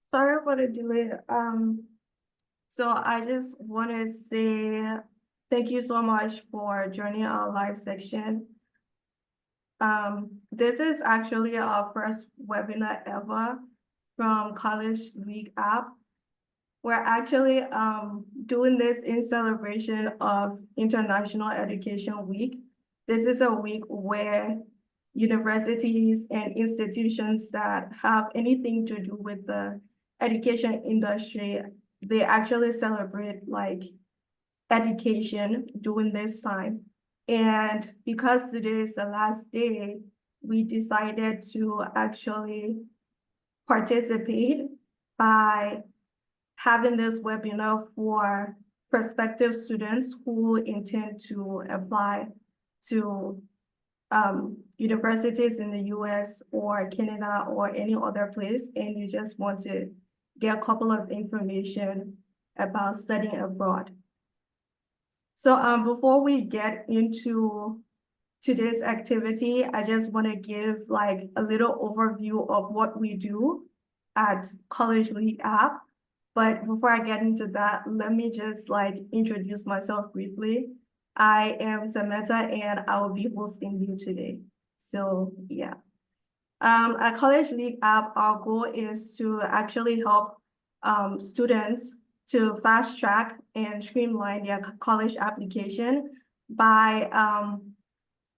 Sorry for the delay. So I just want to say thank you so much for joining our live section. This is actually our first webinar ever from College League app. We're actually doing this in celebration of International Education Week. This is a week where universities and institutions that have anything to do with the education industry, they actually celebrate like education during this time. And because today is the last day, we decided to actually participate by having this webinar for prospective students who intend to apply to universities in the US or Canada or any other place, and you just want to get a couple of information about studying abroad. So before we get into today's activity, I just want to give like a little overview of what we do at College League app. But before I get into that, let me just like introduce myself briefly. I am Samantha and I will be hosting you today. So yeah. At College League app, our goal is to actually help students to fast track and streamline their college application by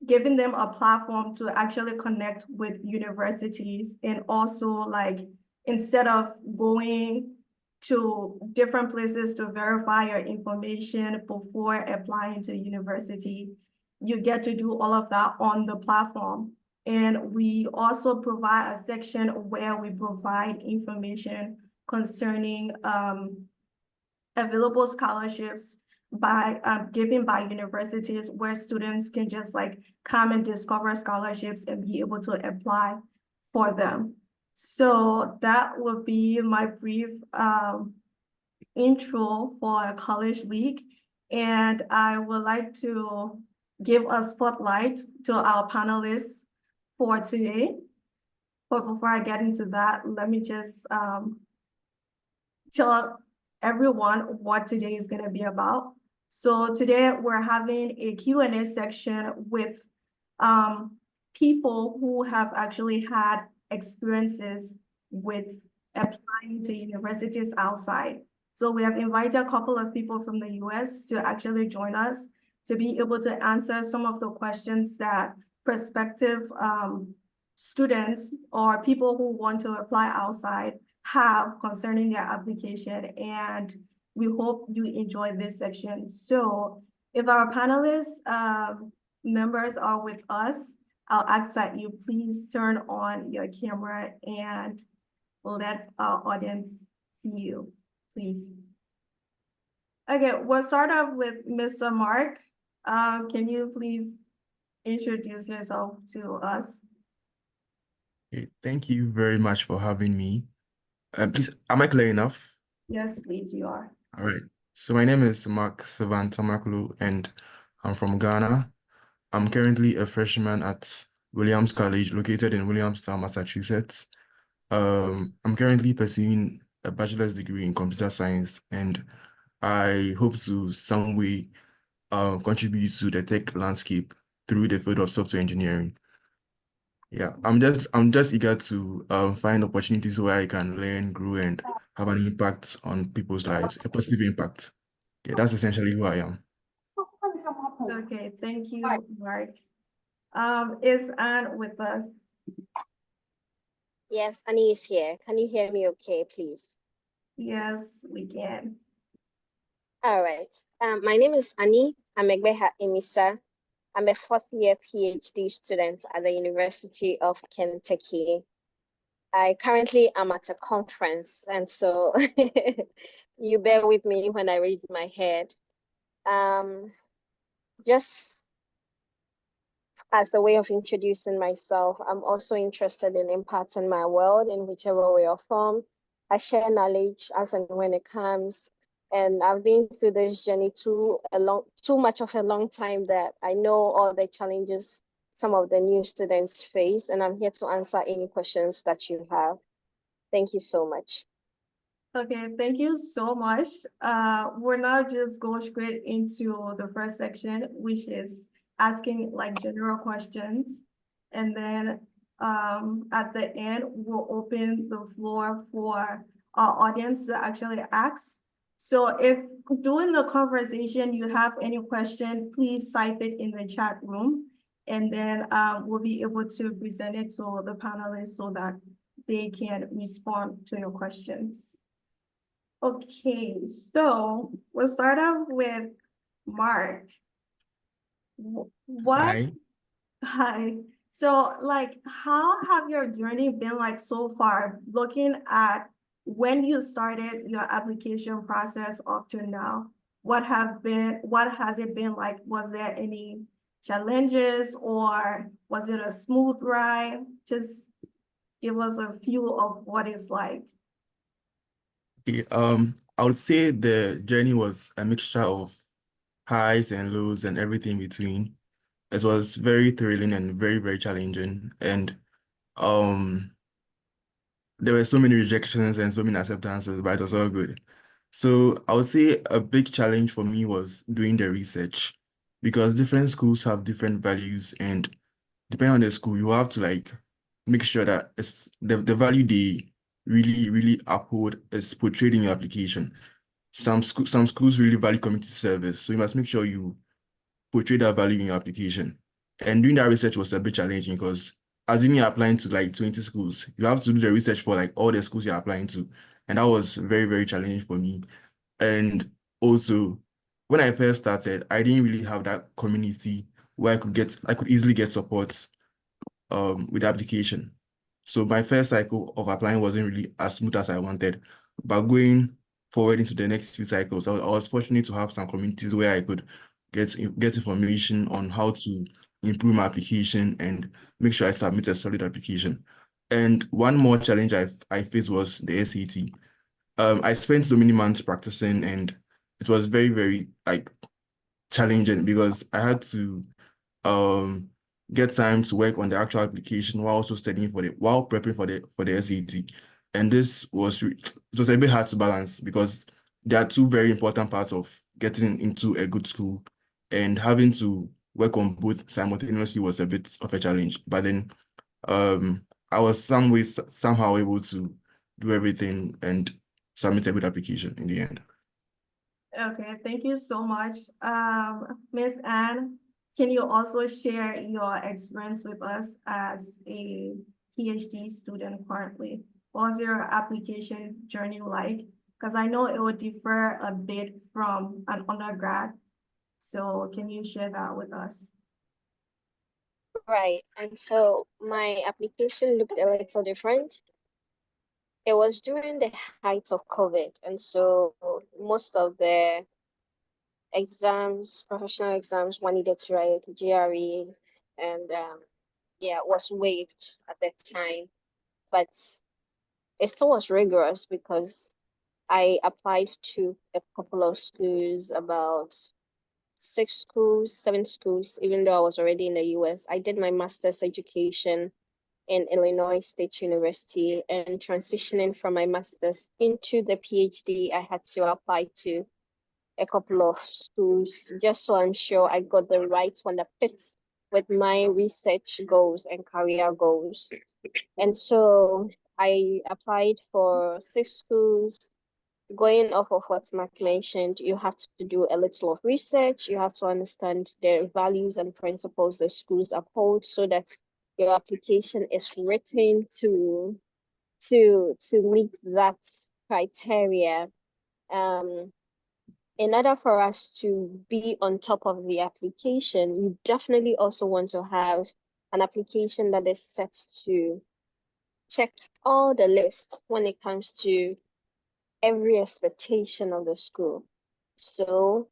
giving them a platform to actually connect with universities, and also like instead of going to different places to verify your information before applying to university, you get to do all of that on the platform. And we also provide a section where we provide information concerning available scholarships by given by universities, where students can just like come and discover scholarships and be able to apply for them. So that would be my brief intro for College League. And I would like to give a spotlight to our panelists for today. But before I get into that, let me just tell everyone what today is going to be about. So today we're having a Q&A section with people who have actually had experiences with applying to universities outside. So we have invited a couple of people from the US to actually join us to be able to answer some of the questions that prospective students or people who want to apply outside have concerning their application, and we hope you enjoy this section. So if our panelists members are with us, I'll ask that you please turn on your camera and let our audience see you, please. Okay, we'll start off with Mr. Mark. Can you please introduce yourself to us? Okay, thank you very much for having me. Please, am I clear enough? Yes, please, you are. All right. So my name is Mark Savantamakulu, and I'm from Ghana. I'm currently a freshman at Williams College, located in Williamstown, Massachusetts. I'm currently pursuing a bachelor's degree in computer science, and I hope to some way contribute to the tech landscape through the field of software engineering. Yeah, I'm just eager to find opportunities where I can learn, grow, and have an impact on people's lives, a positive impact. Yeah, that's essentially who I am. Okay, thank you, Mark. Is Anne with us? Yes, Annie is here. Can you hear me okay, please? Yes, we can. All right. My name is Annie Amegbeha Emisa. I'm a fourth-year PhD student at the University of Kentucky. I currently am at a conference, and so you bear with me when I raise my head. Just as a way of introducing myself, I'm also interested in impacting my world in whichever way or form. I share knowledge as and when it comes. And I've been through this journey too much of a long time that I know all the challenges some of the new students face, and I'm here to answer any questions that you have. Thank you so much. Okay, thank you so much. We're now just go straight into the first section, which is asking like general questions. And then at the end, we'll open the floor for our audience to actually ask. So if during the conversation you have any question, please type it in the chat room. And then we'll be able to present it to the panelists so that they can respond to your questions. Okay, so we'll start off with Mark. What, Hi. hi, so like, how have your journey been like so far, looking at when you started your application process up to now? What has it been like? Was there any challenges or was it a smooth ride? Just give us a few of what it's like. Okay, I would say the journey was a mixture of highs and lows and everything in between. It was very thrilling and very, very challenging. And um, there were so many rejections and so many acceptances, but it was all good. So I would say a big challenge for me was doing the research because different schools have different values, and depending on the school, you have to like make sure that it's the value they really, really uphold is portrayed in your application. Some schools really value community service, so you must make sure you portray that value in your application. And doing that research was a bit challenging because assuming you're applying to like 20 schools, you have to do the research for like all the schools you're applying to. And that was very, very challenging for me. And also, when I first started, I didn't really have that community where I could easily get support with the application. So my first cycle of applying wasn't really as smooth as I wanted. But going forward into the next few cycles, I was fortunate to have some communities where I could get information on how to improve my application and make sure I submit a solid application. And one more challenge I faced was the SAT. I spent so many months practicing, and it was very, very like challenging because I had to um get time to work on the actual application while also studying while prepping for the SAT. And it was a bit hard to balance because there are two very important parts of getting into a good school, and having to work on both simultaneously was a bit of a challenge. But then I was somehow able to do everything and submit a good application in the end. Okay, thank you so much. Miss Anne, can you also share your experience with us as a PhD student currently? What was your application journey like? Because I know it would differ a bit from an undergrad. So can you share that with us? Right. And so my application looked a little different. It was during the height of COVID. And so most of the exams, professional exams, one needed to write GRE, and yeah, it was waived at that time. But it still was rigorous because I applied to a couple of schools, about 6 schools, 7 schools, even though I was already in the US. I did my master's education in Illinois State University, and transitioning from my master's into the PhD, I had to apply to a couple of schools just so I'm sure I got the right one that fits with my research goals and career goals. And so I applied for 6 schools. Going off of what Mark mentioned, you have to do a little of research. You have to understand the values and principles the schools uphold so that your application is written to meet that criteria. In order for us to be on top of the application, you definitely also want to have an application that is set to check all the lists when it comes to every expectation of the school. So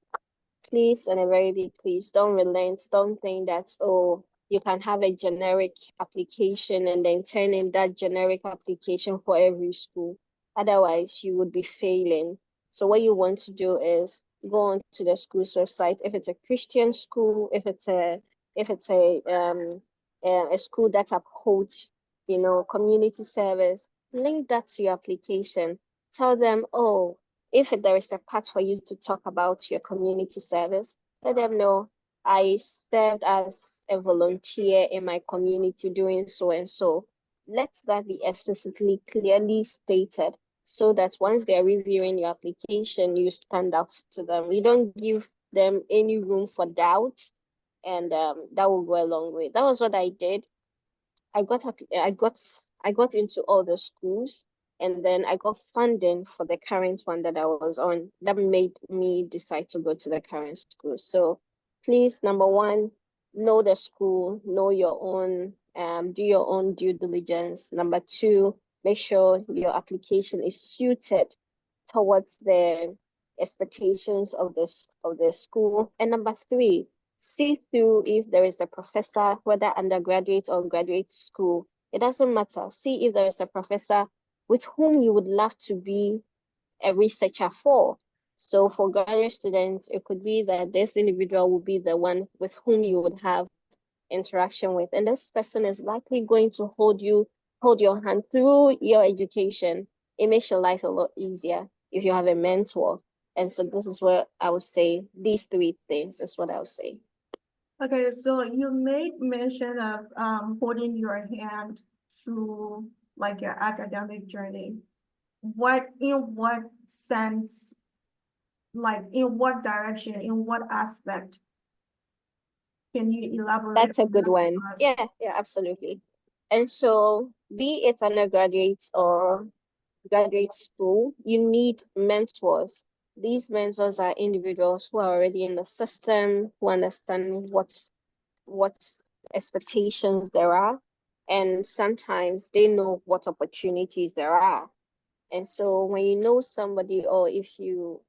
please, and a very big please, don't relent. Don't think that, oh, you can have a generic application and then turn in that generic application for every school. Otherwise, you would be failing. So what you want to do is go on to the school's website. If it's a Christian school, if it's a school that upholds, community service, link that to your application. Tell them, oh, if there is a part for you to talk about your community service, let them know I served as a volunteer in my community doing so and so. Let that be explicitly clearly stated so that once they're reviewing your application, you stand out to them. You don't give them any room for doubt, and that will go a long way. That was what I did. I got into all the schools, and then I got funding for the current one that I was on. That made me decide to go to the current school. So please, number one, know the school, know your own, do your own due diligence. Number two, make sure your application is suited towards the expectations of the school. And number three, see through if there is a professor, whether undergraduate or graduate school. It doesn't matter. See if there is a professor with whom you would love to be a researcher for. So for graduate students, it could be that this individual will be the one with whom you would have interaction with. And this person is likely going to hold your hand through your education. It makes your life a lot easier if you have a mentor. And so this is what I would say, these three things is what I would say. Okay, so you made mention of holding your hand through like your academic journey. In what sense, like in what direction, in what aspect? Can you elaborate? That's a on good that one. for us? Yeah, absolutely. And so be it undergraduate or graduate school, you need mentors. These mentors are individuals who are already in the system, who understand what expectations there are, and sometimes they know what opportunities there are. And so when you know somebody, or if you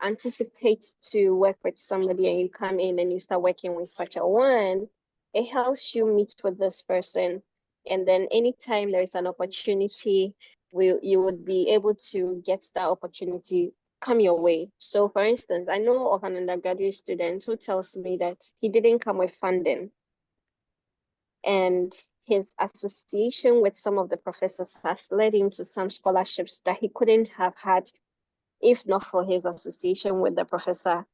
anticipate to work with somebody and you come in and you start working with such a one, it helps you meet with this person. And then anytime there is an opportunity, you would be able to get that opportunity come your way. So for instance, I know of an undergraduate student who tells me that he didn't come with funding, and his association with some of the professors has led him to some scholarships that he couldn't have had if not for his association with the professor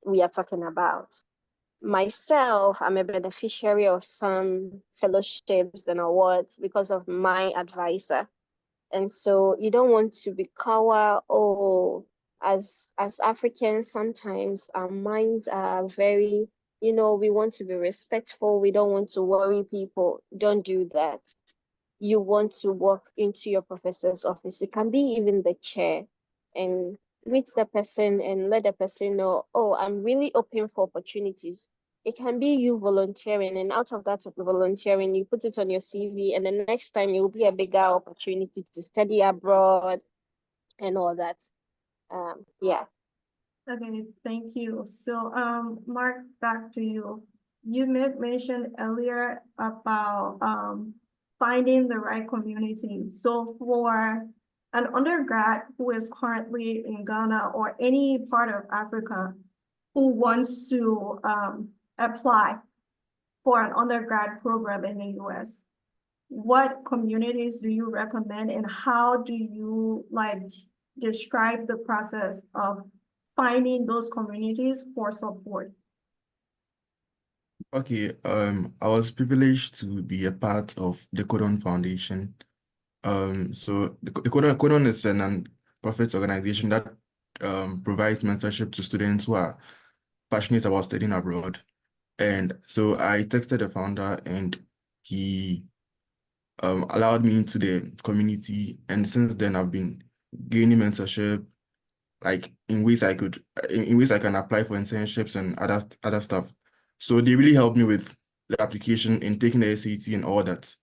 we are talking about. Myself, I'm a beneficiary of some fellowships and awards because of my advisor. And so you don't want to be cower. Oh, as Africans, sometimes our minds are very, we want to be respectful. We don't want to worry people. Don't do that. You want to walk into your professor's office. It can be even the chair, and meet the person and let the person know, oh, I'm really open for opportunities. It can be you volunteering, and out of that volunteering, you put it on your CV, and the next time it will be a bigger opportunity to study abroad and all that. Yeah. Okay, thank you. So, Mark, back to you. You made mention earlier about finding the right community. So for an undergrad who is currently in Ghana or any part of Africa who wants to apply for an undergrad program in the US, what communities do you recommend and how do you like describe the process of finding those communities for support? Okay, I was privileged to be a part of the Codon Foundation. So the Codon is a non-profit organization that provides mentorship to students who are passionate about studying abroad. And so I texted the founder and he allowed me into the community. And since then, I've been gaining mentorship, like in ways in ways I can apply for internships and other stuff. So they really helped me with the application and taking the SAT and all that.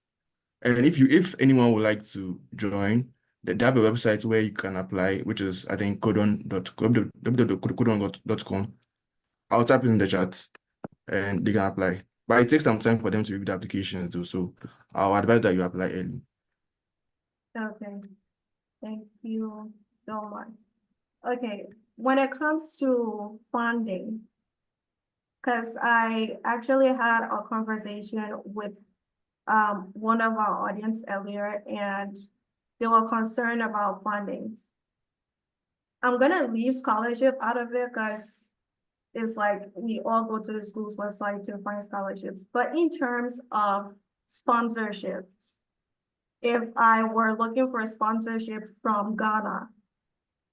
And if anyone would like to join, they have a website where you can apply, which is I think www.codon.com. I'll type it in the chat and they can apply. But it takes some time for them to review the applications too. So I'll advise that you apply early. Okay, thank you so much. Okay, when it comes to funding, because I actually had a conversation with one of our audience earlier and they were concerned about fundings. I'm gonna leave scholarship out of it because it's like we all go to the school's website to find scholarships. But in terms of sponsorships, if I were looking for a sponsorship from Ghana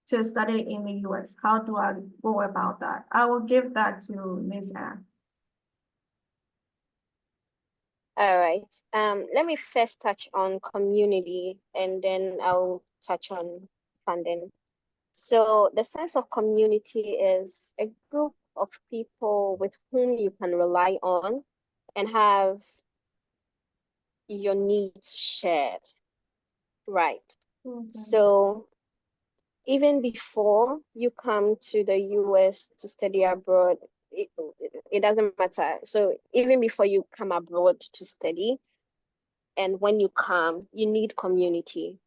to study in the US, how do I go about that? I will give that to Ms. Anne. All right. Let me first touch on community and then I'll touch on funding. So the sense of community is a group of people with whom you can rely on and have your needs shared, right? So even before you come to the US to study abroad, it doesn't matter. So even before you come abroad to study, and when you come, you need community.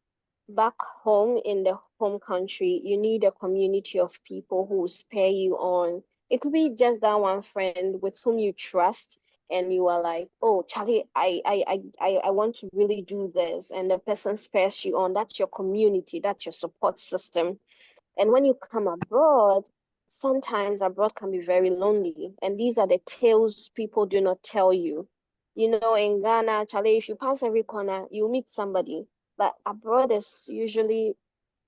Back home in the home country, you need a community of people who spur you on. It could be just that one friend with whom you trust, and you are like, oh, Charlie, I want to really do this, and the person spurs you on. That's your community, that's your support system. And when you come abroad, sometimes abroad can be very lonely. And these are the tales people do not tell you. You know, in Ghana, Charlie, if you pass every corner, you meet somebody. But abroad is usually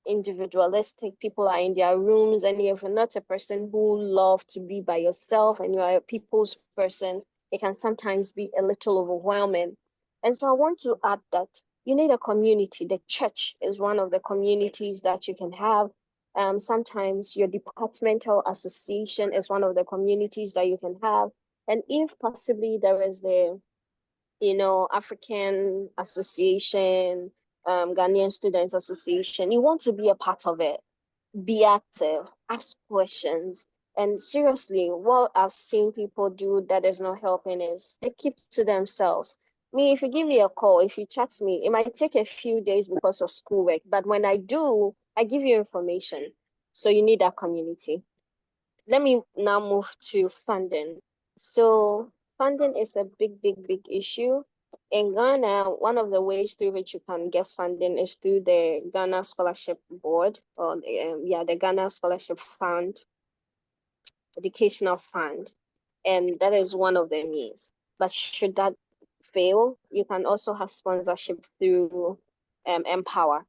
individualistic. People are in their rooms, and if you're not a person who love to be by yourself and you are a people's person, it can sometimes be a little overwhelming. And so I want to add that you need a community. The church is one of the communities that you can have. Sometimes your departmental association is one of the communities that you can have. And if possibly there is a African Association, Ghanaian Students Association, you want to be a part of it. Be active, ask questions. And seriously, what I've seen people do that is not helping is they keep to themselves. Me, if you give me a call, if you chat me, it might take a few days because of schoolwork. But when I do, I give you information. So you need that community. Let me now move to funding. So funding is a big issue. In Ghana, one of the ways through which you can get funding is through the Ghana Scholarship Board, or the Ghana Scholarship Fund, Educational Fund, and that is one of the means. But should that fail, you can also have sponsorship through Empower.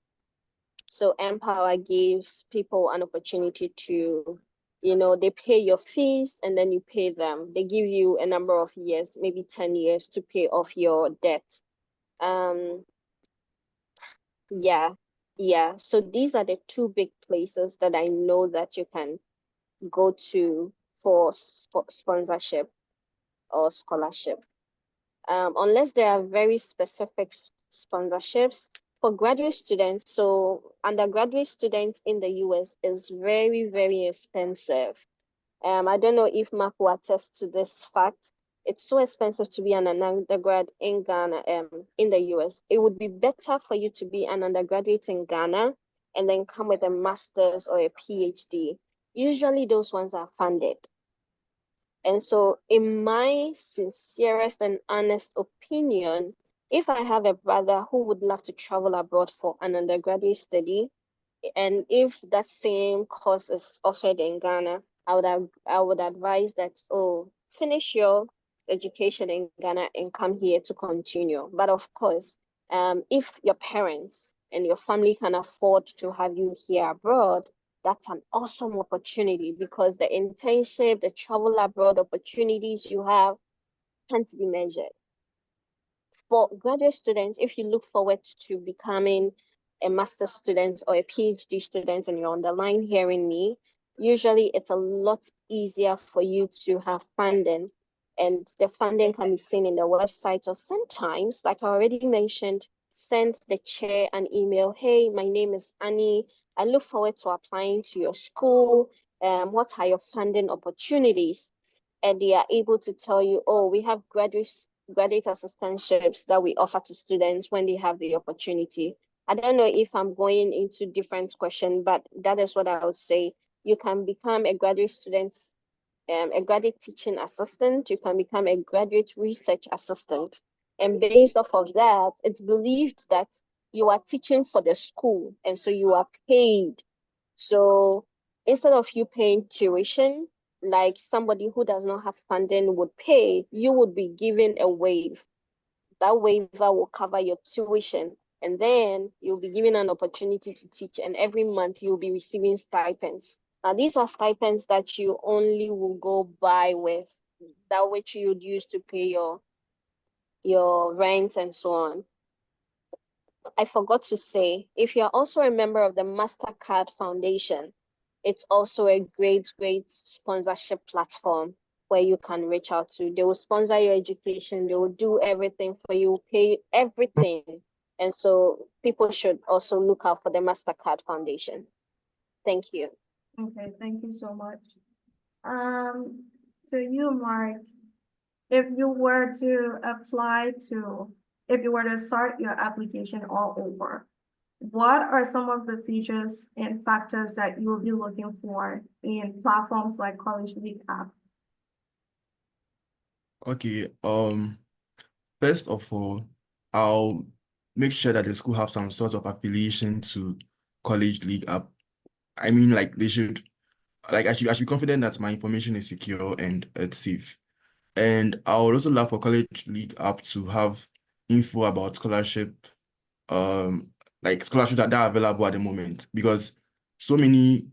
So Empower gives people an opportunity to, they pay your fees and then you pay them. They give you a number of years, maybe 10 years to pay off your debt. Yeah. So these are the two big places that I know that you can go to for sponsorship or scholarship. Unless there are very specific sponsorships for graduate students. So undergraduate students in the US is very expensive. I don't know if Mark will attest to this fact. It's so expensive to be an undergrad in Ghana, in the US. It would be better for you to be an undergraduate in Ghana and then come with a master's or a PhD. Usually those ones are funded. And so, in my sincerest and honest opinion, if I have a brother who would love to travel abroad for an undergraduate study, and if that same course is offered in Ghana, I would advise that, finish your education in Ghana and come here to continue. But of course, if your parents and your family can afford to have you here abroad, that's an awesome opportunity because the internship, the travel abroad opportunities you have can't be measured. For graduate students, if you look forward to becoming a master's student or a PhD student and you're on the line hearing me, usually it's a lot easier for you to have funding. And the funding can be seen in the website, or sometimes, like I already mentioned, send the chair an email. Hey, my name is Annie. I look forward to applying to your school. What are your funding opportunities? And they are able to tell you, oh, we have graduate assistantships that we offer to students when they have the opportunity. I don't know if I'm going into different questions, but that is what I would say. You can become a graduate student, a graduate teaching assistant. You can become a graduate research assistant. And based off of that, it's believed that you are teaching for the school, and so you are paid. So instead of you paying tuition, like somebody who does not have funding would pay, you would be given a waiver. That waiver will cover your tuition, and then you'll be given an opportunity to teach, and every month you'll be receiving stipends. Now, these are stipends that you only will go by with, that which you would use to pay your rent and so on. I forgot to say, if you're also a member of the MasterCard Foundation, it's also a great sponsorship platform where you can reach out to. They will sponsor your education, they will do everything for you, pay everything. And so people should also look out for the MasterCard Foundation. Thank you. Okay, thank you so much. To you, Mark, if you were to start your application all over, what are some of the features and factors that you will be looking for in platforms like College League app? Okay, first of all, I'll make sure that the school have some sort of affiliation to College League app. I mean, like I should be confident that my information is secure and it's safe. And I would also love for College League app to have info about scholarship, like scholarships that are available at the moment, because so many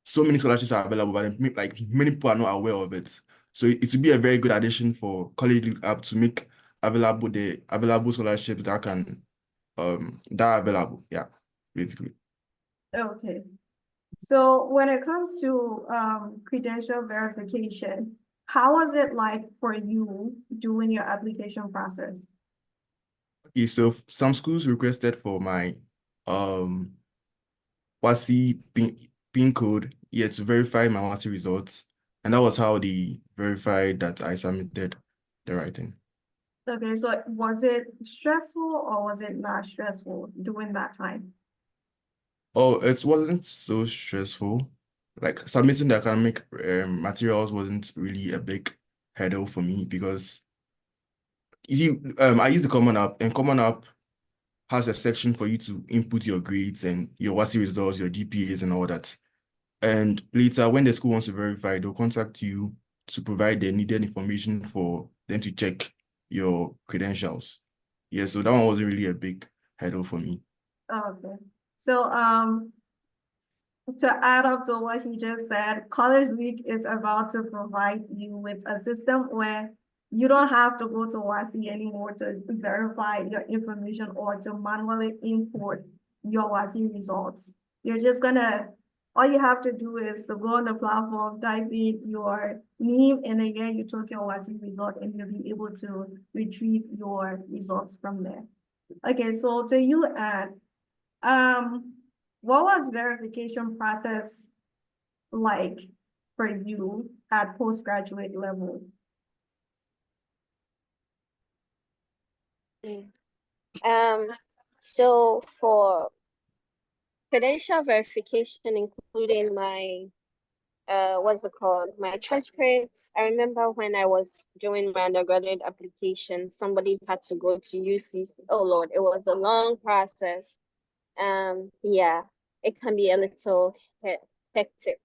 scholarships are available, but like many people are not aware of it. So it would be a very good addition for College League app to make available the available scholarships that are available. Yeah, basically. Okay. So when it comes to credential verification, how was it like for you doing your application process? Okay, so some schools requested for my WASI pin code, yeah, to verify my WASI results. And that was how they verified that I submitted the right thing. Okay, so was it stressful or was it not stressful during that time? Oh, it wasn't so stressful. Like submitting the academic materials wasn't really a big hurdle for me because you see, I use the Common App, and Common App has a section for you to input your grades and your WASI results, your GPAs and all that. And later, when the school wants to verify, they'll contact you to provide the needed information for them to check your credentials. Yeah, so that one wasn't really a big hurdle for me. Okay. So to add up to what he just said, College League is about to provide you with a system where you don't have to go to WASI anymore to verify your information or to manually import your WASI results. All you have to do is to go on the platform, type in your name, and again, you took your WASI result, and you'll be able to retrieve your results from there. Okay, so to you, Anne, what was verification process like for you at postgraduate level? So for credential verification, including my what's it called? My transcripts. I remember when I was doing my undergraduate application, somebody had to go to UCC. Oh Lord, it was a long process. Yeah, it can be a little hectic.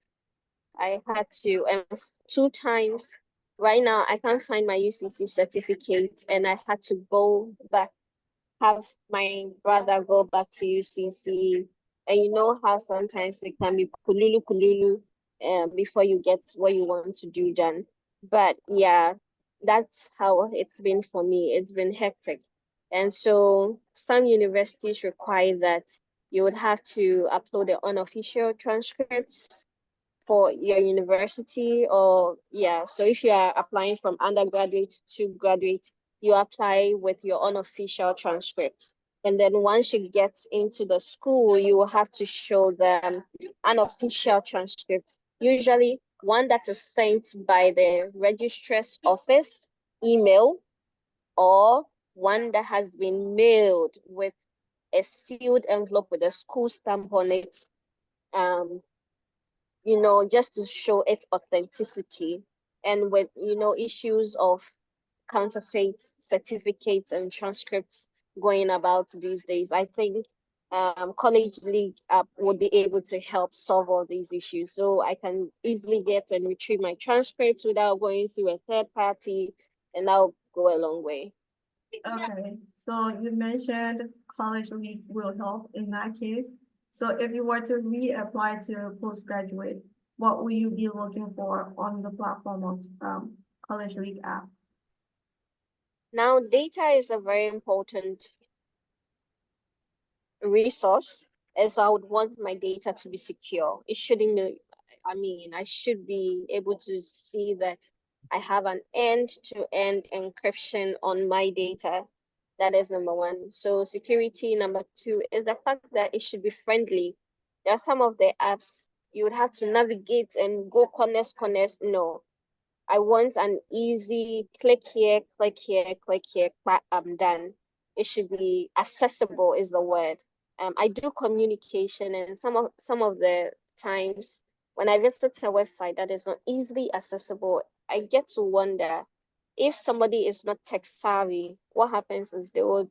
I had to, and 2 times. Right now, I can't find my UCC certificate, and I had to go back, have my brother go back to UCC. And you know how sometimes it can be kululu before you get what you want to do done. But yeah, that's how it's been for me. It's been hectic. And so some universities require that you would have to upload the unofficial transcripts for your university, or yeah, so if you are applying from undergraduate to graduate, you apply with your unofficial transcript. And then once you get into the school, you will have to show them an official transcript, usually one that is sent by the registrar's office email, or one that has been mailed with a sealed envelope with a school stamp on it, just to show its authenticity. And with, issues of counterfeit certificates and transcripts going about these days, I think College League app would be able to help solve all these issues. So I can easily get and retrieve my transcripts without going through a third party, and that'll go a long way. Okay, so you mentioned College League will help in that case. So if you were to reapply to postgraduate, what will you be looking for on the platform of College League app? Now, data is a very important resource, and so I would want my data to be secure. It shouldn't be, I should be able to see that I have an end-to-end encryption on my data. That is number one. So security, number two, is the fact that it should be friendly. There are some of the apps you would have to navigate and go corners. No, I want an easy click here, click here, click here, I'm done. It should be accessible is the word. I do communication, and some of the times when I visit a website that is not easily accessible, I get to wonder if somebody is not tech savvy, what happens is they would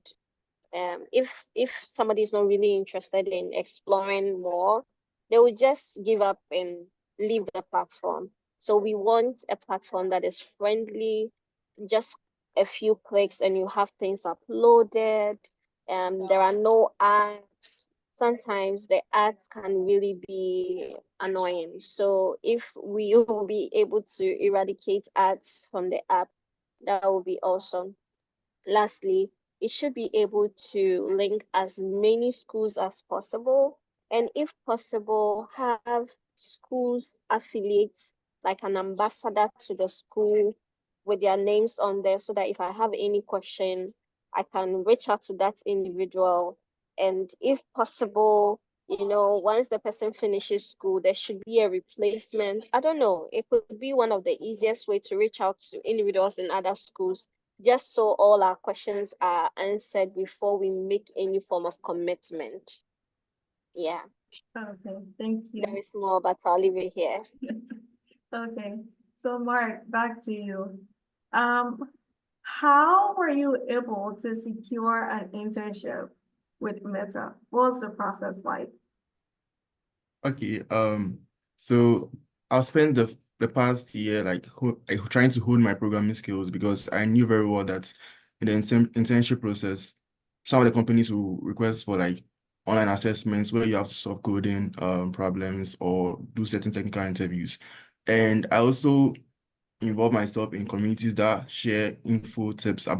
if somebody is not really interested in exploring more, they will just give up and leave the platform. So we want a platform that is friendly, just a few clicks and you have things uploaded. There are no ads. Sometimes the ads can really be annoying. So if we will be able to eradicate ads from the app, that would be awesome. Lastly, it should be able to link as many schools as possible, and if possible, have schools affiliates like an ambassador to the school with their names on there, so that if I have any question, I can reach out to that individual. And if possible, once the person finishes school, there should be a replacement. I don't know, it could be one of the easiest way to reach out to individuals in other schools, just so all our questions are answered before we make any form of commitment. Yeah, Okay, thank there you. is more, but I'll leave it here. Okay, so Mark, back to you. How were you able to secure an internship with Meta? What was the process like? Okay, so I'll spend the past year like trying to hone my programming skills because I knew very well that in the internship process, some of the companies will request for like online assessments where you have to solve coding problems or do certain technical interviews. And I also involve myself in communities that share info tips um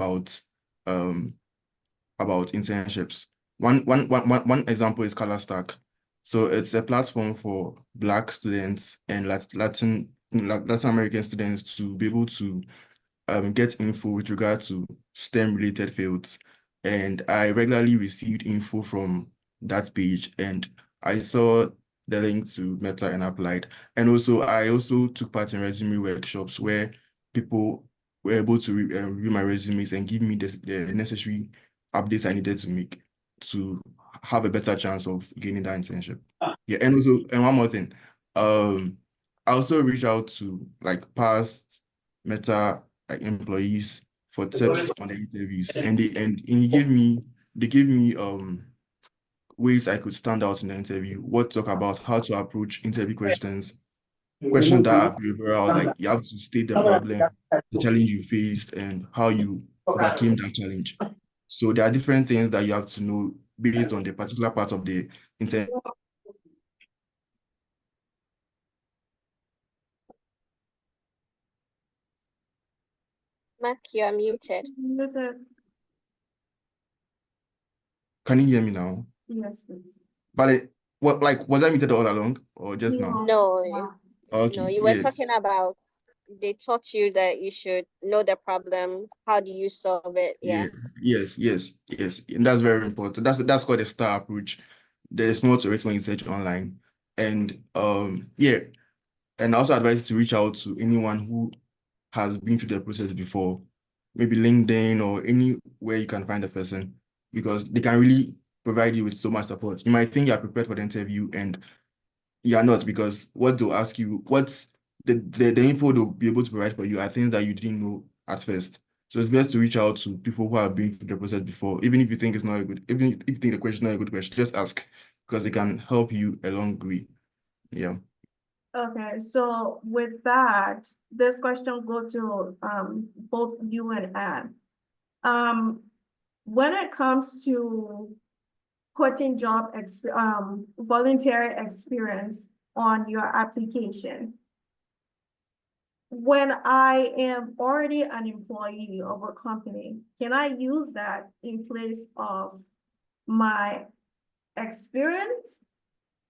about internships. One example is Color Stack. So it's a platform for Black students and Latin American students to be able to get info with regard to STEM related fields. And I regularly received info from that page, and I saw the link to Meta and applied. And also, I also took part in resume workshops where people were able to review my resumes and give me the necessary updates I needed to make to have a better chance of gaining that internship. Yeah, and also, and one more thing, I also reached out to like past Meta like employees for tips on the interviews, and they gave me ways I could stand out in the interview, what to talk about, how to approach interview questions that are behavioral, like you have to state the problem, the challenge you faced, and how you overcame that challenge. So there are different things that you have to know based on the particular part of the interview. Mark, you are muted. Can you hear me now? Yes, please. But was I muted all along or just now? No, Okay, you were talking yes. about they taught you that you should know the problem. How do you solve it? Yeah. Yeah, yes. And that's very important. That's called a STAR approach. There's more to it when you search online. And yeah, and I also advise you to reach out to anyone who has been through the process before, maybe LinkedIn or anywhere you can find a person, because they can really provide you with so much support. You might think you're prepared for the interview and you're not, because what they'll ask you, what's the info they'll be able to provide for you are things that you didn't know at first. So it's best to reach out to people who have been through the process before, even if you think it's not a good, even if you think the question is not a good question, just ask because they can help you along the way. Yeah. Okay, so with that, this question go to both you and Anne. When it comes to putting voluntary experience on your application, when I am already an employee of a company, can I use that in place of my experience?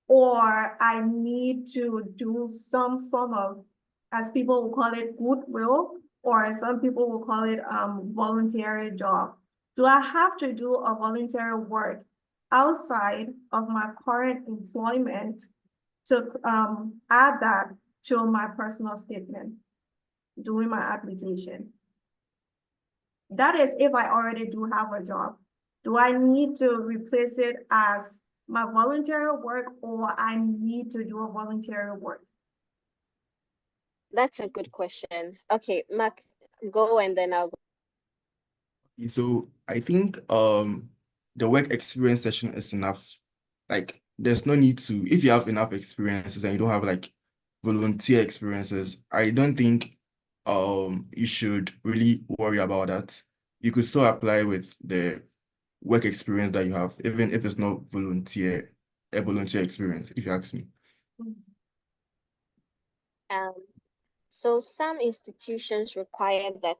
Or I need to do some form of, as people will call it, goodwill, or some people will call it voluntary job. Do I have to do a voluntary work outside of my current employment to add that to my personal statement during my application? That is if I already do have a job. Do I need to replace it as my voluntary work, or I need to do a voluntary work? That's a good question. Okay, Mark, go and then I'll go. So I think the work experience session is enough. Like there's no need to, if you have enough experiences and you don't have like volunteer experiences, I don't think you should really worry about that. You could still apply with the work experience that you have, even if it's not a volunteer experience, if you ask me. Um, so some institutions require that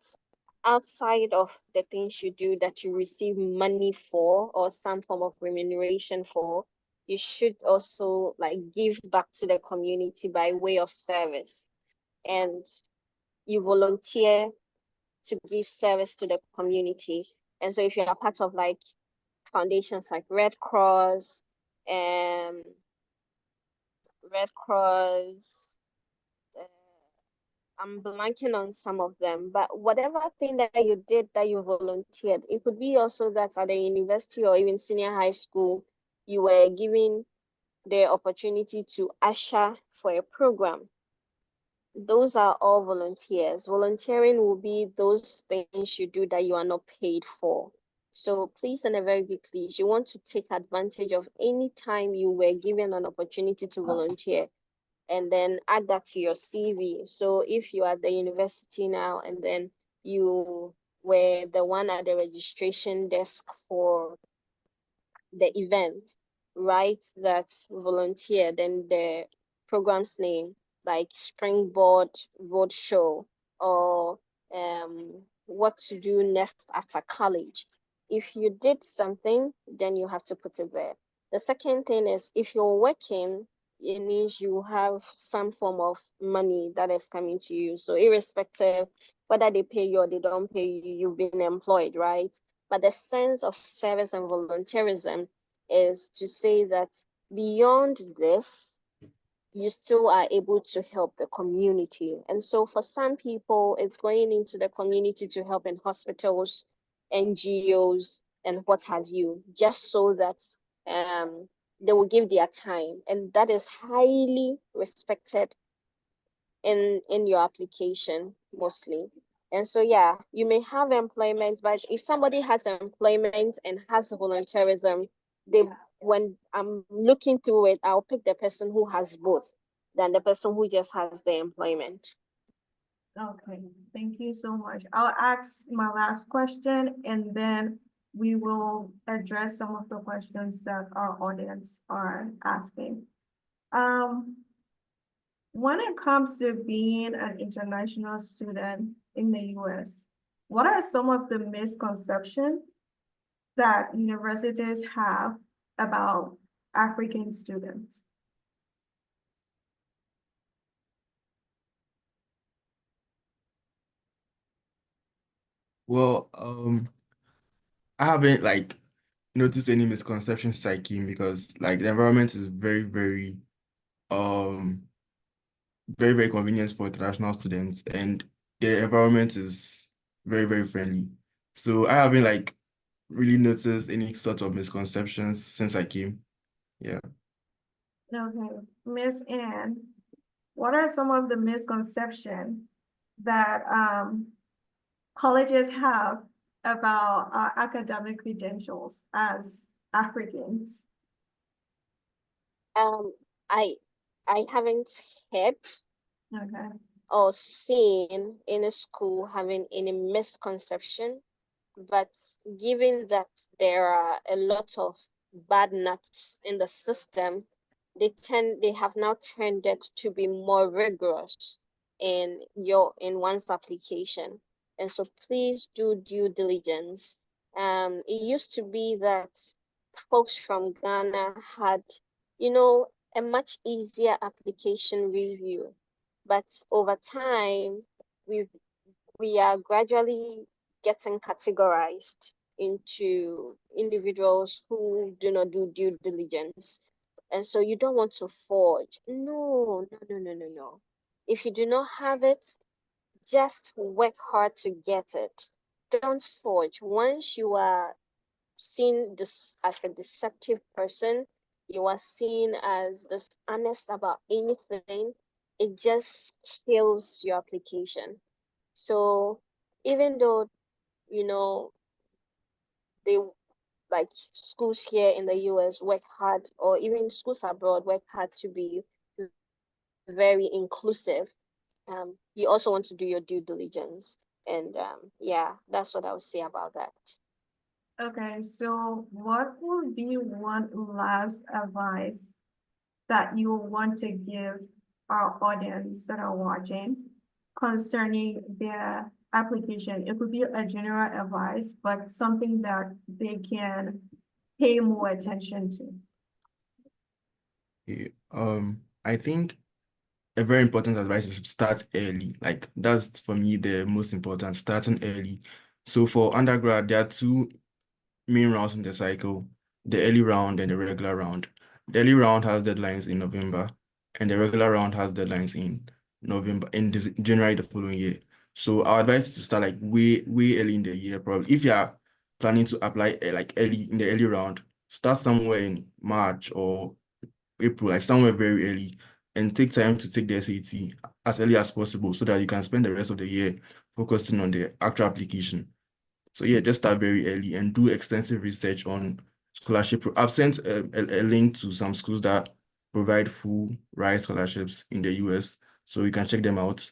outside of the things you do that you receive money for or some form of remuneration for, you should also like give back to the community by way of service. And you volunteer to give service to the community. And so if you are part of like foundations like um, Red Cross, uh, I'm blanking on some of them, but whatever thing that you did that you volunteered, it could be also that at the university or even senior high school, you were given the opportunity to usher for a program. Those are all volunteers. Volunteering will be those things you do that you are not paid for. So please, and a very big please, you want to take advantage of any time you were given an opportunity to volunteer and then add that to your CV. So if you are at the university now and then you were the one at the registration desk for the event, write that volunteer, then the program's name, like Springboard Roadshow or what to do next after college. If you did something, then you have to put it there. The second thing is if you're working, it means you have some form of money that is coming to you. So irrespective whether they pay you or they don't pay you, you've been employed, right? But the sense of service and volunteerism is to say that beyond this, you still are able to help the community. And so for some people, it's going into the community to help in hospitals, NGOs, and what have you, just so that they will give their time. And that is highly respected in your application mostly. And so yeah, you may have employment, but if somebody has employment and has volunteerism, they when I'm looking through it, I'll pick the person who has both than the person who just has the employment. Okay, thank you so much. I'll ask my last question and then we will address some of the questions that our audience are asking. When it comes to being an international student in the US, what are some of the misconceptions that universities have about African students? Well, I haven't like noticed any misconceptions psyche because like the environment is um very convenient for international students and the environment is very friendly. So I haven't like really noticed any sort of misconceptions since I came. Yeah. Okay, Miss Anne, what are some of the misconceptions that colleges have about our academic credentials as Africans? I haven't heard Okay. or seen in a school having any misconception, but given that there are a lot of bad nuts in the system, they have now turned it to be more rigorous in one's application. And so please do due diligence. It used to be that folks from Ghana had, a much easier application review. But over time, we are gradually getting categorized into individuals who do not do due diligence. And so you don't want to forge. No, no, no, no, no, no. If you do not have it, just work hard to get it. Don't forge. Once you are seen this as a deceptive person, you are seen as dishonest about anything, it just kills your application. So even though, you know, they like schools here in the US work hard, or even schools abroad work hard to be very inclusive, you also want to do your due diligence. And yeah, that's what I would say about that. Okay, so what would be one last advice that you want to give our audience that are watching concerning their application? It could be a general advice, but something that they can pay more attention to. Yeah, I think a very important advice is start early. Like that's for me the most important, starting early. So for undergrad, there are two main rounds in the cycle, the early round and the regular round. The early round has deadlines in November, and the regular round has deadlines in January the following year. So our advice is to start like way early in the year, probably. If you are planning to apply like early in the early round, start somewhere in March or April, like somewhere very early, and take time to take the SAT as early as possible so that you can spend the rest of the year focusing on the actual application. So yeah, just start very early and do extensive research on scholarship. I've sent a link to some schools that provide full ride scholarships in the US, so you can check them out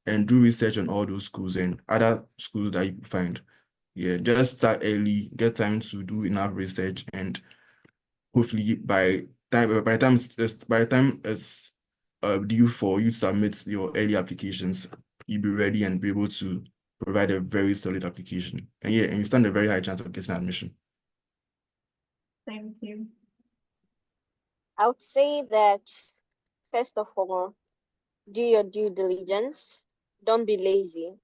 and do research on all those schools and other schools that you find. Yeah, just start early, get time to do enough research, and hopefully by the time it's due for you to submit your early applications, you'll be ready and be able to provide a very solid application. And yeah, and you stand a very high chance of getting admission. Thank you. I would say that, first of all, do your due diligence. Don't be lazy.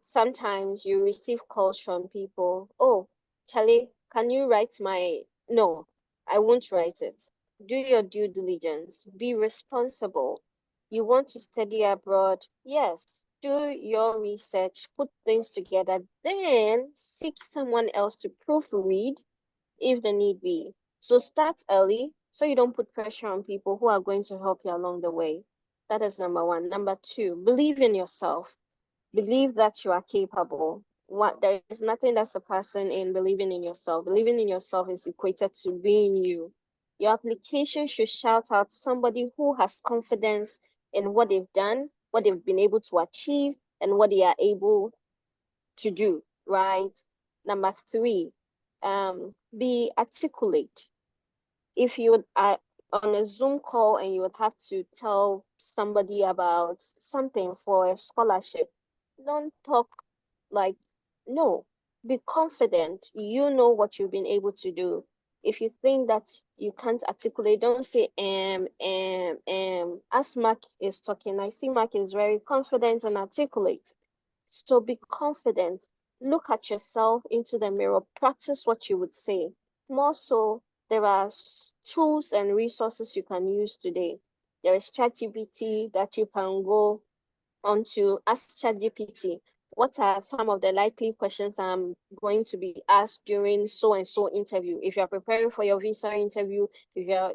Sometimes you receive calls from people, oh, Charlie, can you write my... No, I won't write it. Do your due diligence. Be responsible. You want to study abroad? Yes. Do your research, put things together, then seek someone else to proofread if the need be. So start early so you don't put pressure on people who are going to help you along the way. That is number one. Number two, believe in yourself. Believe that you are capable. There is nothing that's surpassing in believing in yourself. Believing in yourself is equated to being you. Your application should shout out somebody who has confidence in what they've done, what they've been able to achieve, and what they are able to do, right? Number three, be articulate. If you are on a Zoom call and you would have to tell somebody about something for a scholarship, don't talk like, no, be confident. You know what you've been able to do. If you think that you can't articulate, don't say as Mark is talking. I see Mark is very confident and articulate. So be confident. Look at yourself into the mirror. Practice what you would say. More so, there are tools and resources you can use today. There is ChatGPT that you can go onto. Ask ChatGPT, what are some of the likely questions I'm going to be asked during so and so interview? If you're preparing for your visa interview, if you're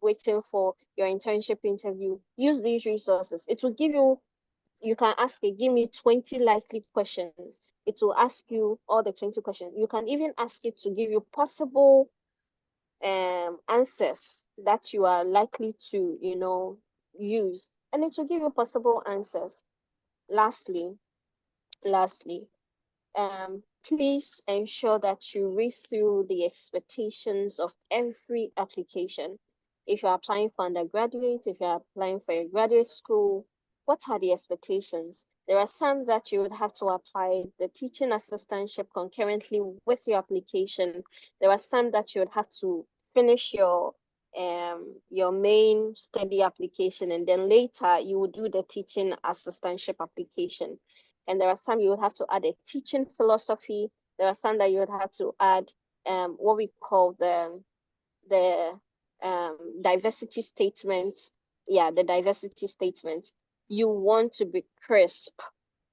waiting for your internship interview, use these resources. It will give you You can ask it, give me 20 likely questions. It will ask you all the 20 questions. You can even ask it to give you possible answers that you are likely to, use, and it will give you possible answers. Lastly, please ensure that you read through the expectations of every application. If you're applying for undergraduate, if you're applying for a graduate school, what are the expectations? There are some that you would have to apply the teaching assistantship concurrently with your application. There are some that you would have to finish your main study application, and then later you will do the teaching assistantship application. And there are some you would have to add a teaching philosophy. There are some that you would have to add what we call the diversity statement. Yeah, the diversity statement. You want to be crisp.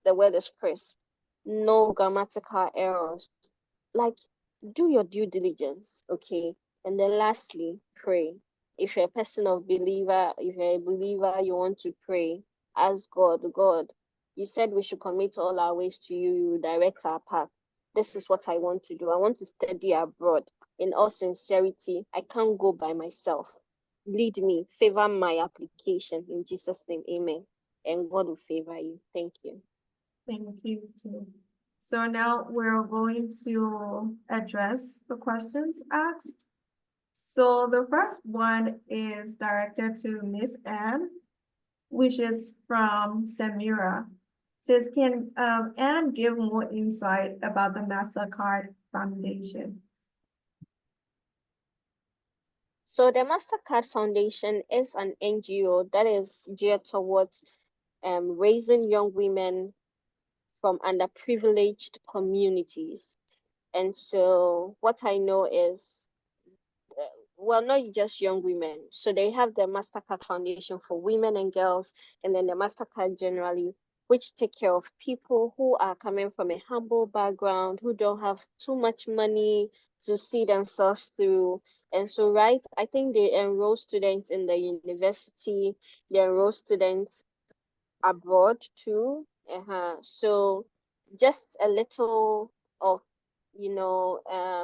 The word is crisp. No grammatical errors. Like, do your due diligence, okay? And then lastly, pray. If you're a person of believer, if you're a believer, you want to pray. Ask God, God, you said we should commit all our ways to you. You will direct our path. This is what I want to do. I want to study abroad. In all sincerity, I can't go by myself. Lead me, favor my application. In Jesus' name, amen. And God will favor you. Thank you. Thank you too. So now we're going to address the questions asked. So the first one is directed to Miss Anne, which is from Samira. Says, can Anne give more insight about the MasterCard Foundation? So the MasterCard Foundation is an NGO that is geared towards raising young women from underprivileged communities. And so what I know is, well, not just young women. So they have the MasterCard Foundation for women and girls, and then the MasterCard generally, which take care of people who are coming from a humble background, who don't have too much money to see themselves through. And so, right, I think they enroll students in the university, they enroll students abroad too. So just a little of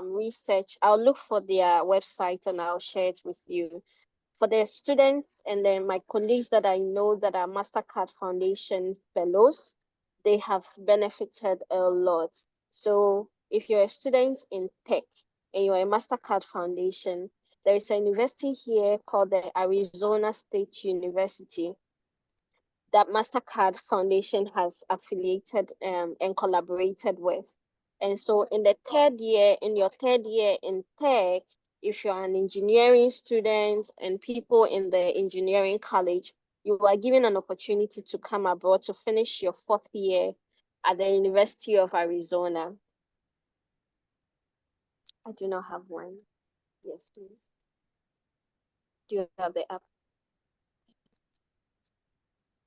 research. I'll look for their website and I'll share it with you. For the students and then my colleagues that I know that are MasterCard Foundation fellows, they have benefited a lot. So if you're a student in tech and you're a MasterCard Foundation, there is a university here called the Arizona State University that MasterCard Foundation has affiliated and collaborated with. And so in your third year in tech, if you're an engineering student and people in the engineering college, you are given an opportunity to come abroad to finish your fourth year at the University of Arizona. I do not have one. Yes, please. Do you have the app?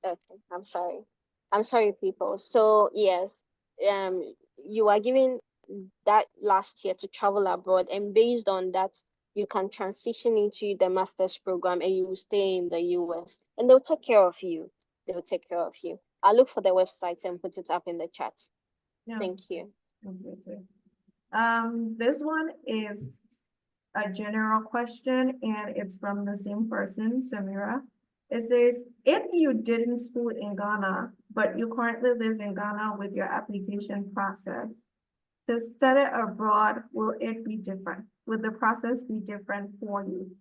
Okay, I'm sorry. I'm sorry, people. So yes, you are given that last year to travel abroad, and based on that, you can transition into the master's program and you will stay in the US, and they'll take care of you. They will take care of you. I'll look for the website and put it up in the chat. Yeah. Thank you. This one is a general question and it's from the same person, Samira. It says, if you didn't school in Ghana, but you currently live in Ghana with your application process, to study abroad, will it be different? Will the process be different for you?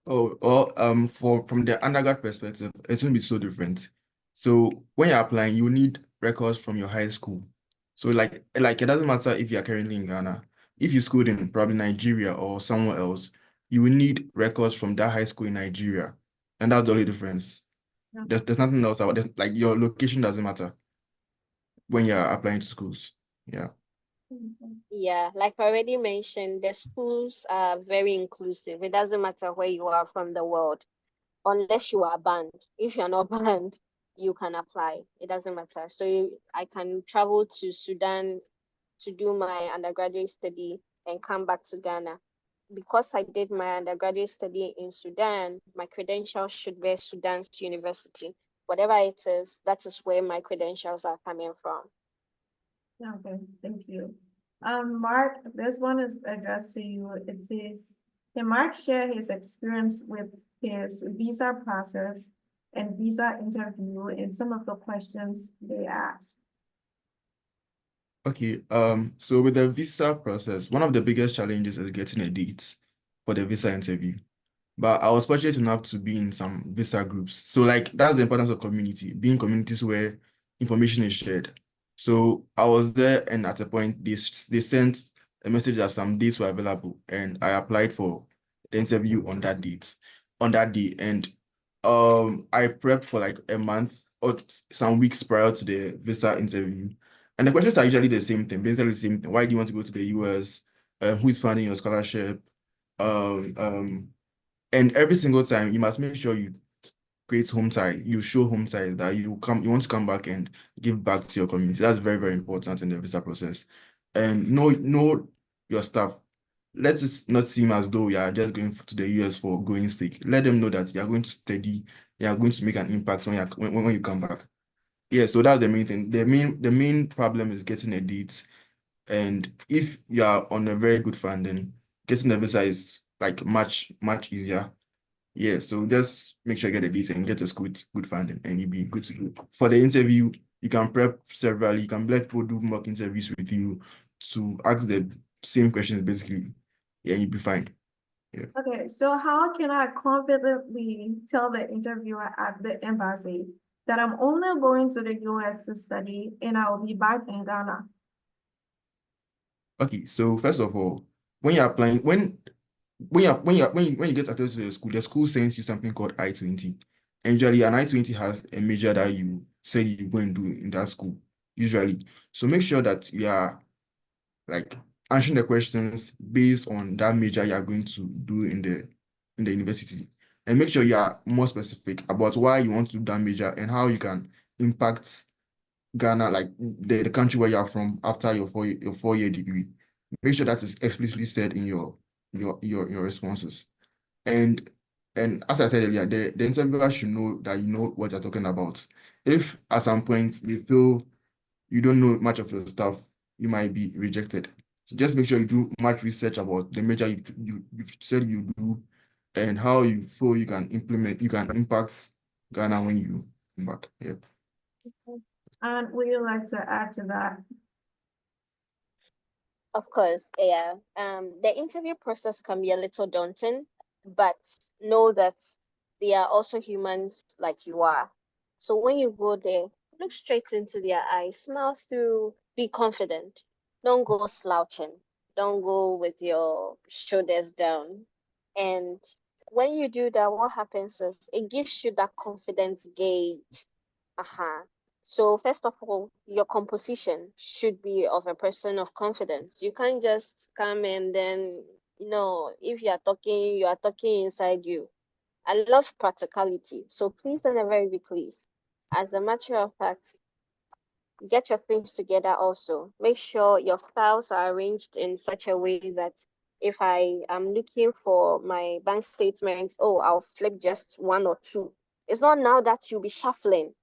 Oh, well, from the undergrad perspective, it's gonna be so different. So when you're applying, you need records from your high school. So like it doesn't matter if you're currently in Ghana. If you schooled in probably Nigeria or somewhere else, you will need records from that high school in Nigeria. And that's the only difference. Yeah. There's nothing else about it. Like your location doesn't matter when you're applying to schools. Yeah. Yeah, like I already mentioned, the schools are very inclusive. It doesn't matter where you are from the world, unless you are banned. If you're not banned, you can apply. It doesn't matter. So I can travel to Sudan to do my undergraduate study and come back to Ghana. Because I did my undergraduate study in Sudan, my credentials should bear Sudan's university. whatever it is, that is where my credentials are coming from. Okay, thank you. Mark, this one is addressed to you. It says, can Mark share his experience with his visa process and visa interview and some of the questions they asked? Okay, so with the visa process, one of the biggest challenges is getting a date for the visa interview. But I was fortunate enough to be in some visa groups. So like that's the importance of community, being communities where information is shared. So I was there, and at a point they sent a message that some dates were available, and I applied for the interview on that day. And I prepped for like a month or some weeks prior to the visa interview. And the questions are usually the same thing, basically the same thing. Why do you want to go to the US? Who is funding your scholarship? And every single time you must make sure you create home tie, you show home ties that you want to come back and give back to your community. That's very, very important in the visa process. And know your staff. Let it not seem as though you are just going to the US for going sake. Let them know that you are going to study, you are going to make an impact when you come back. Yeah, so that's the main thing. The main problem is getting a date. And if you are on a very good funding, getting a visa is like much, much easier. Yeah, so just make sure you get a date and get a good funding, and you'll be good to go. For the interview, you can prep several, you can let people do mock interviews with you to ask the same questions basically. Yeah, you'll be fine. Yeah. Okay, so how can I confidently tell the interviewer at the embassy that I'm only going to the US to study and I'll be back in Ghana? Okay, so first of all, when you're applying, when you get accepted to the school sends you something called I-20. And usually an I-20 has a major that you say you go and do in that school, usually. So make sure that you are like answering the questions based on that major you are going to do in the university. And make sure you are more specific about why you want to do that major and how you can impact Ghana, like the country where you are from after your 4-year degree. Make sure that is explicitly said in your responses. And as I said earlier, the interviewer should know that you know what you're talking about. If at some point they feel you don't know much of your stuff, you might be rejected. So just make sure you do much research about the major you've said you do and how you feel you can impact Ghana when you come back. Yeah. And would you like to add to that? Of course, yeah. The interview process can be a little daunting, but know that they are also humans like you are. So when you go there, look straight into their eyes, smile through, be confident. Don't go slouching. Don't go with your shoulders down. And when you do that, what happens is it gives you that confidence gauge. Uh-huh. So first of all, your composition should be of a person of confidence. You can't just come and then, if you are talking inside you. I love practicality. So please and very be please. As a matter of fact, get your things together also. Make sure your files are arranged in such a way that if I am looking for my bank statement, oh, I'll flip just one or two. It's not now that you'll be shuffling.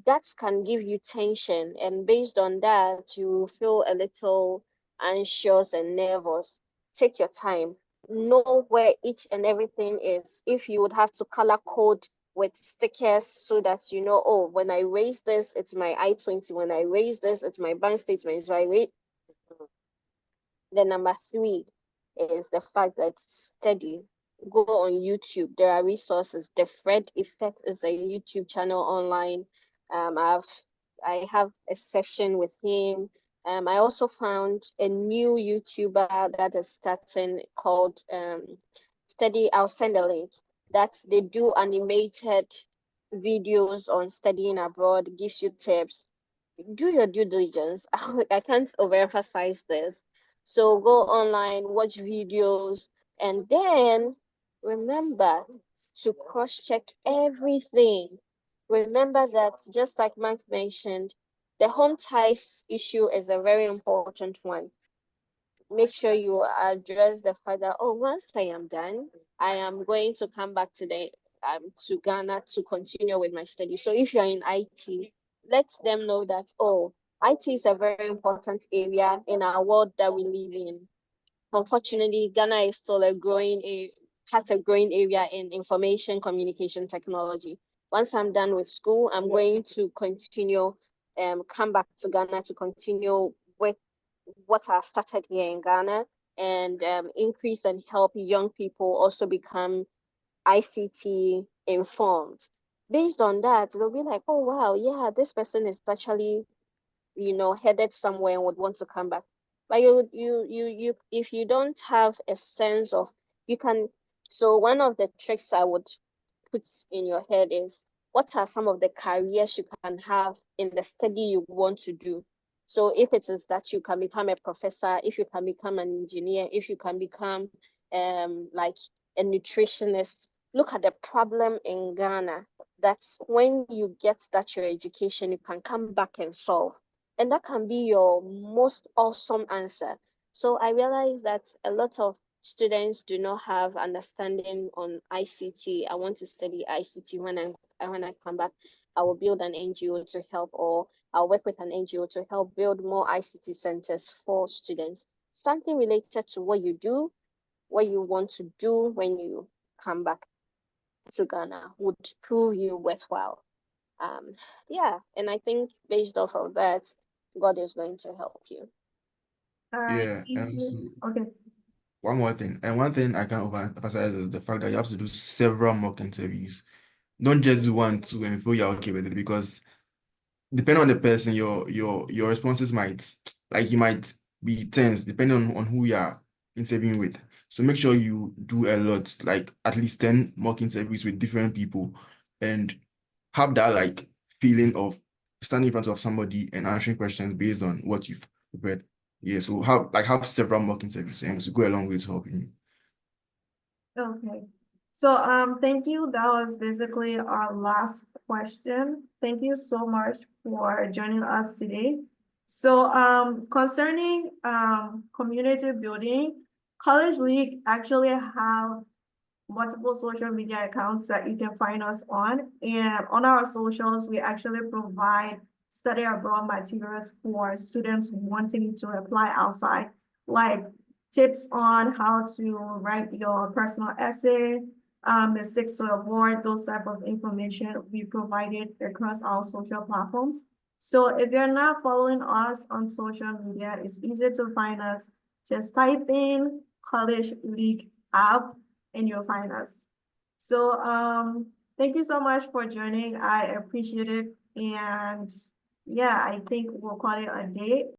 That can give you tension, and based on that you feel a little anxious and nervous. Take your time, know where each and everything is. If you would have to color code with stickers so that you know, oh, when I raise this it's my I-20, when I raise this it's my bank statement. So I rate. The number three is the fact that study. Go on YouTube. There are resources. The Fred Effect is a YouTube channel online. I have a session with him. I also found a new YouTuber that is starting called Study. I'll send a link. That they do animated videos on studying abroad, gives you tips. Do your due diligence. I can't overemphasize this. So go online, watch videos, and then remember to cross-check everything. Remember that, just like Mike mentioned, the home ties issue is a very important one. Make sure you address the fact that, oh, once I am done, I am going to come back to the to Ghana to continue with my study. So if you're in IT, let them know that, oh, IT is a very important area in our world that we live in. Unfortunately, Ghana is still has a growing area in information communication technology. Once I'm done with school, I'm going to continue, come back to Ghana to continue with what I've started here in Ghana, and increase and help young people also become ICT informed. Based on that, they'll be like, oh wow, yeah, this person is actually, headed somewhere and would want to come back. But if you don't have a sense of, you can, so one of the tricks I would put in your head is, what are some of the careers you can have in the study you want to do? So if it is that you can become a professor, if you can become an engineer, if you can become like a nutritionist, look at the problem in Ghana. That's when you get that your education, you can come back and solve. And that can be your most awesome answer. So I realized that a lot of students do not have understanding on ICT. I want to study ICT. When I come back, I will build an NGO to help, or I'll work with an NGO to help build more ICT centers for students. Something related to what you do, what you want to do when you come back to Ghana would prove you worthwhile. Yeah, and I think based off of that, God is going to help you. All right, Yeah, thank and so you. Okay. one more thing, and one thing I can overemphasize is the fact that you have to do several mock interviews. Don't just do one, two, and feel you're okay with it, because depending on the person, your responses might, like, you might be tense depending on who you are interviewing with. So make sure you do a lot, like at least 10 mock interviews with different people, and have that like feeling of standing in front of somebody and answering questions based on what you've prepared. Yeah, so have several mock interviews and to go along with helping you. Okay. So, thank you. That was basically our last question. Thank you so much for joining us today. So, concerning community building, College League actually have multiple social media accounts that you can find us on. And on our socials, we actually provide study abroad materials for students wanting to apply outside, like tips on how to write your personal essay, mistakes to avoid, those type of information we provided across our social platforms. So if you're not following us on social media, it's easy to find us. Just type in College League app and you'll find us. So thank you so much for joining. I appreciate it. And yeah, I think we'll call it a day.